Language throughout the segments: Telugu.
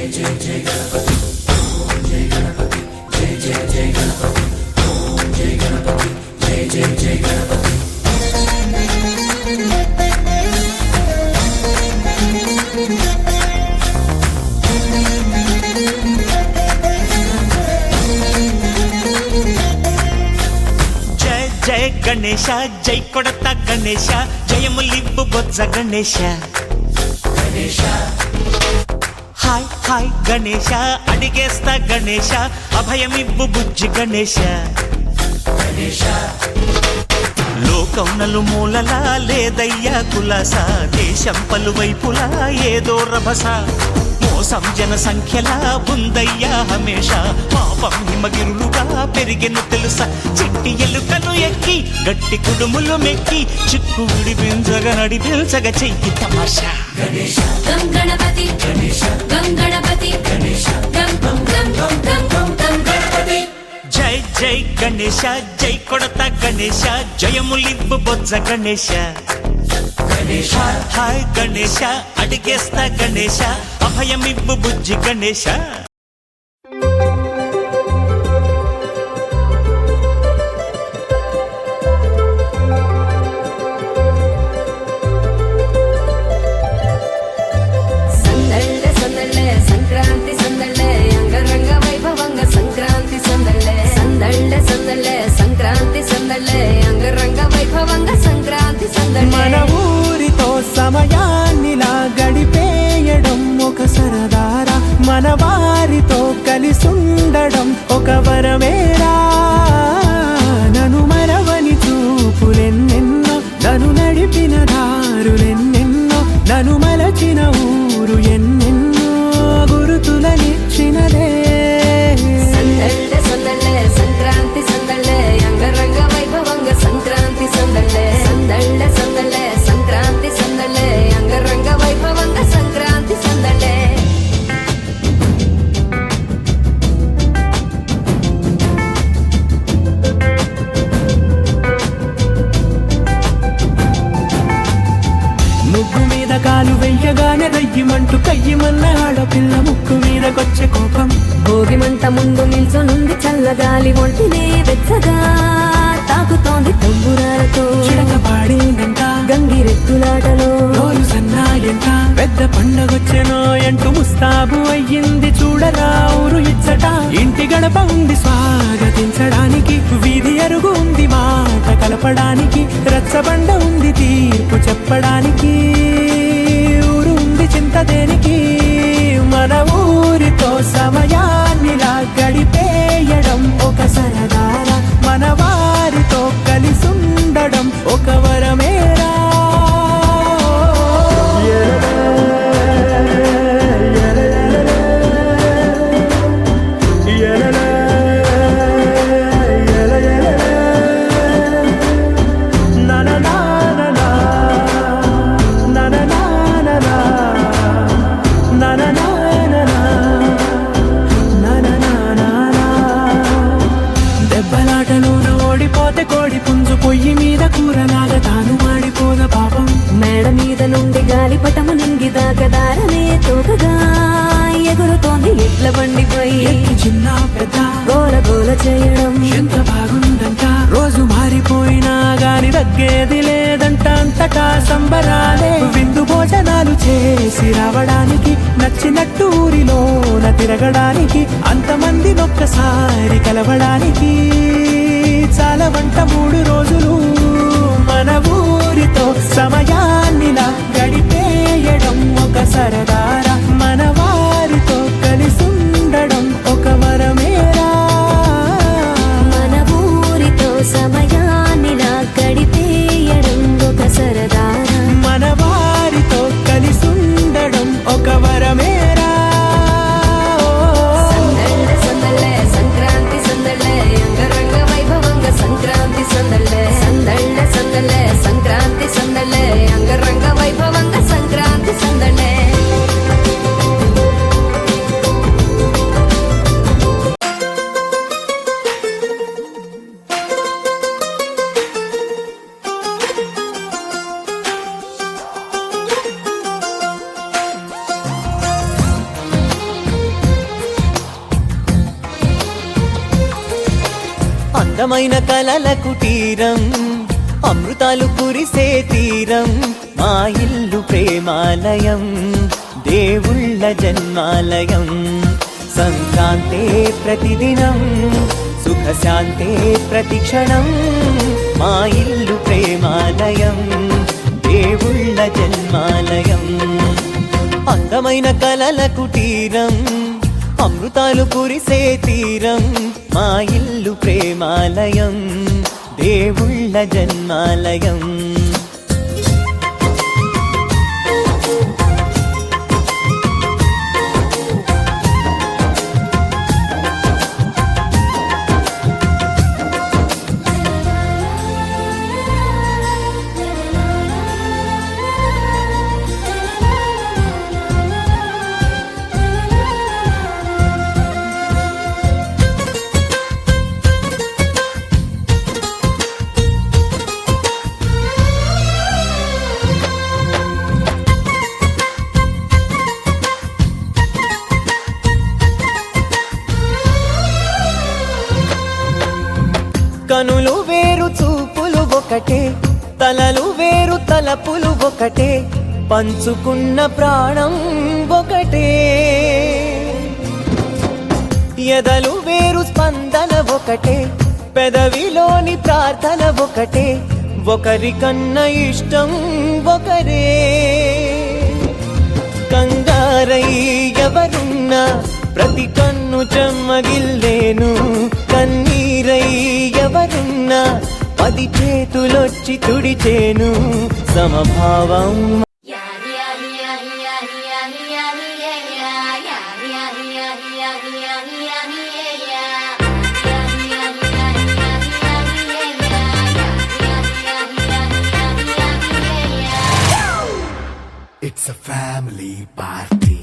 జయ గణేశ జై కొడత గణేశ జయములివ్వు బొజ్జ గణేశ హాయ్ హాయ్ గణేశ అడిగేస్తా గణేశ అభయమివ్వు బుజ్జి గణేశ లోకం నలుమూలలా లేదయ్యా కులాస దేశం పలువైపులా ఏదో రభస మోసం జన సంఖ్యలా ఉందయ్యా హమేష పాపం హిమగిరులుగా పెరిగెను తెలుసా చిట్టి ఎలుకలు ఎక్కి గట్టి కుడుములు మెక్కి చిక్కు విడిపించగా నడిపించగా చెయ్యి తమాషా గం గణపతి గం గణపతి గం గం గం గం గం గం గణపతి జై జై గణేశ జై కొడత గణేశ జయములివ్వు బొజ్జ గణేశ హాయ్ గణేశ అడిగేస్తా గణేశ అభయమివ్వు బుజ్జి గణేశ సంక్రాంతి సందళ్ళే అంగరంగ వైభవంగ సంక్రాంతి సందళ్ళే సందళ్ళే సందళ్ళే సంక్రాంతి సందళ్ళే అంగరంగ వైభవంగ సంక్రాంతి సందళ్ళే మన ఊరితో సమయాన్నిలా గడిపేయడం ఒక సరదారా మన వారితో కలిసుండడం ఒక వరమేరా నన్ను మరవని చూపులెన్నెన్నో నన్ను నడిపిన దారులెన్నెన్నో నన్ను మలచిన ఊరు ఎన్నెన్నో గురుతులనిచ్చినదే సందళ్ళే సందళ్ళే సంక్రాంతి సందళ్ళే అంగరంగ వైభవంగ సంక్రాంతి సందళ్ళే సందళ్ళే సందళ్ళే సంక్రాంతి సందళ్ళే అంగరంగ వైభవంగ సంక్రాంతి సందళ్ళే ముగ్గు మీద కాలు వెయ్యగానే రయ్యమంటూ కయ్యమన్న ఆడపిల్ల ముక్కు మీదకొచ్చే కోపం భోగి మంట ముందు నిల్చొనుంది చల్లగాలి ఒంటినే వెచ్చగా తాకుతోంది తంబురాలతో చిడక పాడిందంట గంగిరెద్దులాటలో రోజు సన్నాయంట పెద్ద పండగొచ్చెనో అంటూ ముస్తాబు అయ్యింది చూడరా ఊరు ఇచ్చట ఇంటి గడప ఉంది స్వాగతించడానికి వీధి అరుగు ఉంది మాట కలపడానికి రచ్చబండ ఉంది తీర్పు చెప్పడానికి ఊరు ఉంది చింత దేనికి మన ఊరితో సమయాన్నిలా గడిపేయడం ఒక సరదారా మన వారితో కలిసుండడం ఒక వరమేరా దెబ్బలాటలోన ఓడిపోతే కోడి పుంజు పొయ్యి మీద కూరలాగా తాను మాడిపోద పాపం మేడ మీద నుండి గాలిపటము నింగి దాకదారనే తోకగా ఎగురుతోంది ఎడ్ల బండిపై చిన్న పెద్ద గోల గోల చేయడం ఎంత బాగుందంట రోజు మారిపోయినా గాని తగ్గేది లేదంట అంతటా సంబరాలే విందు భోజనాలు చేసి రావడానికి నచ్చినట్టు ఊరిలోన తిరగడానికి అంతమంది ఒక్కసారి కలవడానికి చాలా వంట 3 రోజులు మన ఊరితో సమయాన్నిలా గడిపేయడం ఒక సరదారా మన వారితో కలిసుండడం ఒక వరమేరా మన ఊరితో సమయాన్నిలా గడిపేయడం ఒక సరదారా మన వారితో కలిసుండడం ఒక వరమేరా సందళ్ళే సందళ్ళే సంక్రాంతి సందళ్ళే అంగరంగ వైభవంగ సంక్రాంతి సందళ్ళే సందళ్ళే సందళ్ళే సంక్రాంతి సందళ్ళే అంగరంగ వైభవంగ సంక్రాంతి సందళ్ళే అందమైన కలల కుటీరం అమృతాలు కురిసే తీరం మా ఇల్లు ప్రేమాలయం దేవుళ్ళ జన్మాలయం సంక్రాంతే ప్రతిదినం సుఖశాంతే ప్రతిక్షణం మా ఇల్లు ప్రేమాలయం దేవుళ్ళ జన్మాలయం అందమైన కలల కుటీరం అమృతాలు కురిసే తీరం మా ఇల్లు ప్రేమాలయం దేవుళ్ళ జన్మాలయం కనులు వేరు చూపులు ఒకటే తలలు వేరు తలపులు ఒకటే పంచుకున్న ప్రాణం ఒకటే ఎదలు వేరు స్పందన ఒకటే పెదవిలోని ప్రార్థన ఒకటే ఒకరికన్నా ఇష్టం ఒకరే కంగారై ఎవరున్నా ప్రతి కన్ను చెమ్మగిల్లేను కన్నీరై ఎవరున్నా 10 చేతులొచ్చి తుడిచేను సమభావం It's a family party.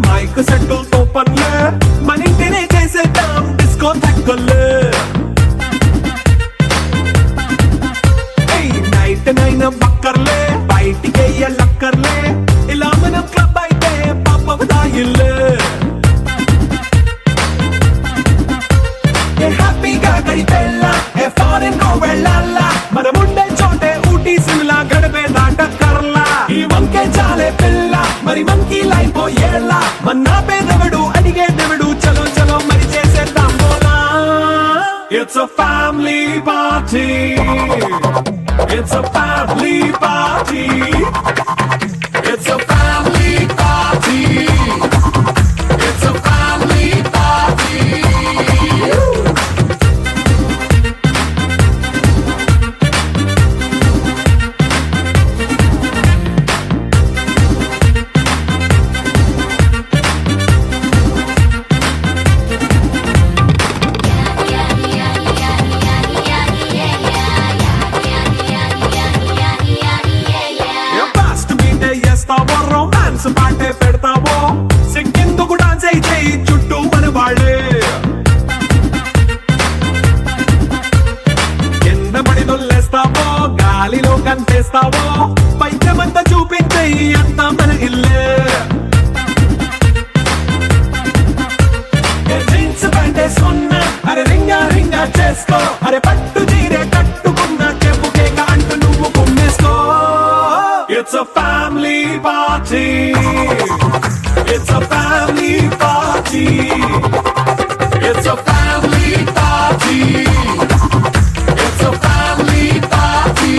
Mike సెట్టులతో పనులే మన ఇంటినే చేసేద్దాం డిస్కో తగ్గలే నైట్ నైన్ బక్కర్లే బయటికి వెళ్ళక్కర్లే ఇలా మనం క్లబ్ అయితే పాప దాయిల్లే హ్యాపీగా గడిపెళ్ళా ఫారెన్ కో వెళ్ళాలా మనం ఉండే చోటే ఊటీ సిమ్లా గడిపే దాటక్కర్లా ఈ వంకే చాలే పిల్ల మరి మంకీ లైఫ్ ఏళ్ళ మన్నా పేదవడు అడిగే దేవుడు చలో చలో మరి చేసేద్దాం బోలా It's a family party It's a family party It's a family party It's a family party romance పాటే పెడతావో సిగ్గెందుకు డాన్స్ అయితే చుట్టూ మన వాళ్ళే కింద పడి దొల్లేస్తావో గాలిలో కంటేస్తావో పైకమంతా చూపించే అంతా మన ఇల్లే జీన్స్ ప్యాంటేసుకున్నా అరే రింగా రింగా చేసుకో అరే పట్టు చీరే కట్టుకున్న చెప్పు కేక అంటూ నువ్వు కుమ్మేసుకో It's a family party. It's a family party. It's a family party. It's a family party.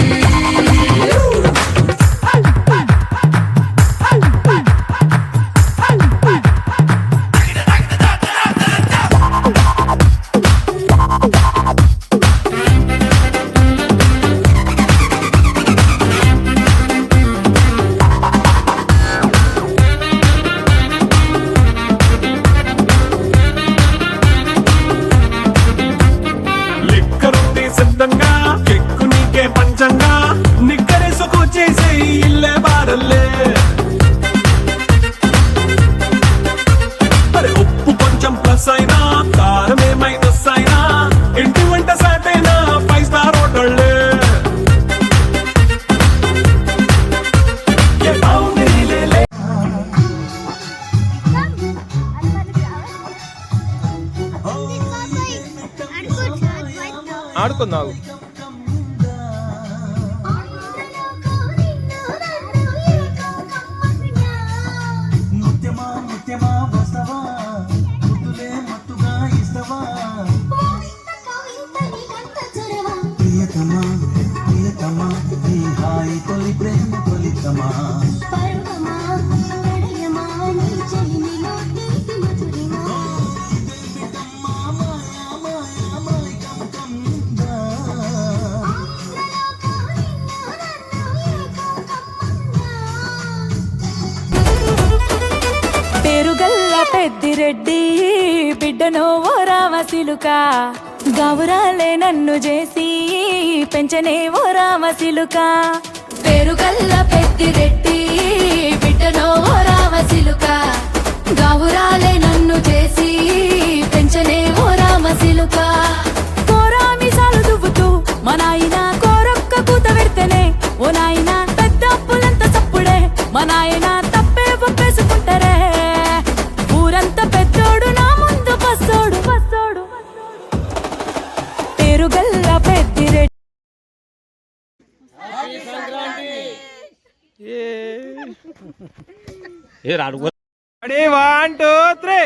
ఆడుకుందాం. ముత్యమా ముత్యమా వస్తవా ముద్దులే మత్తుగా ఇస్తవా ప్రియతమా ప్రియతమా నీ హాయి తొలి ప్రేమ ఫలితమా పేరుగల్ల పెద్దిరెడ్డి బిడ్డను ఓ రామసిలుక గౌరాలే నన్ను చేసి పెంచనే ఓ రామసిలుక పేరుగల్ల పెద్దిరెడ్డి బిడ్డనో ఓ రామసిలుక గౌరాలే నన్ను చేసి పెంచనే ఓ రామసిలుక కోరామిసాలు దువ్వుతూ మా నాయన కోరొక్క కూత పెడితేనే ఓ నాయన పెద్ద అప్పులంత చప్పుడే మా నాయన తప్పే ఒప్పేసుకుంటారే ఊరంతా పెద్దోడు నా ముందు బస్సోడు బస్సోడు పేరుగల్ల పెద్దిరెడ్డి ఏ రాడు. 1 2 3